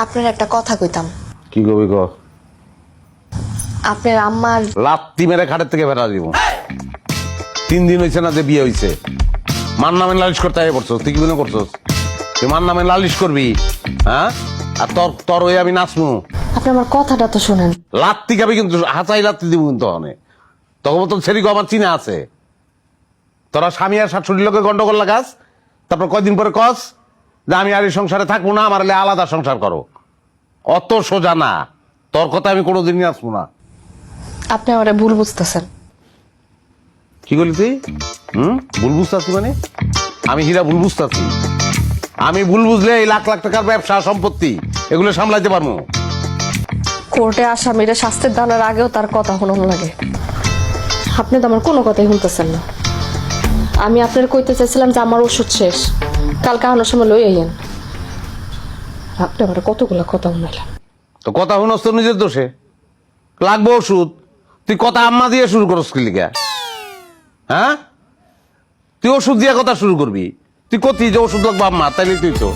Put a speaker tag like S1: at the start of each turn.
S1: আপনার একটা কথা কইতাম।
S2: কি কবি ক?
S1: আপনার আম্মার
S2: লাত্তি মেরে খাটের থেকে ফেরা দিব। 3 দিন হয়েছে না যে বিয়ে হয়েছে, মার নামে লালিশ করতে আগে পড়ছস। তুই কি মনে করছস তুই মার নামে লালিশ করবি? হ্যাঁ, আর তোর তোর ওই আমি নাচমু?
S1: আপনি আমার কথাটা তো শোনেন।
S2: লাত্তি খাবি কিন্তু, হাঁচাই লাত্তি দিব কিন্তু। তখন তো ছেড়িকে আমার চিনা আছে। তোরা স্বামী আর শাশুড়ির লোকের গন্ডগোল লাগাস, তারপর কয়দিন পরে কস যে আমি আর এই সংসারে থাকবো না, আমার আলাদা সংসার করো। অত সোজা না, তোর কথা আমি কোনোদিনই আসবো না।
S1: আপনি আমারে ভুল বুঝতেছেন।
S2: কি করলি তুই? ভুল বুঝতেছি মানে? আমি হীরা ভুল বুঝতেছি? আমি ভুল বুঝলে এই লাখ লাখ টাকার ব্যবসা সম্পত্তি এগুলো সামলাইতে পারবো।
S1: কোর্টে আসামিরা শাস্তির দানের আগেও তার কথা শুনুন লাগে। আপনি তো আমার কোনো কথাই শুনতেছেন না। আমি আপনার কইতে চাইছিলাম যে আমার ওষুধ শেষ, কালকে আনার সময় লই আইয়েন। আপনি আমার কতগুলো কথা শুনাইলেন।
S2: তো কথা শুনস তো নিজের দোষে। লাগবো ওষুধ, তুই কথা আম্মা দিয়ে শুরু করস কি লিগা? হ্যাঁ, তুই ওষুধ দিয়ে কথা শুরু করবি? তুই কতি যে ওষুধ লাগবো আম্মা, তাইলে তুই তো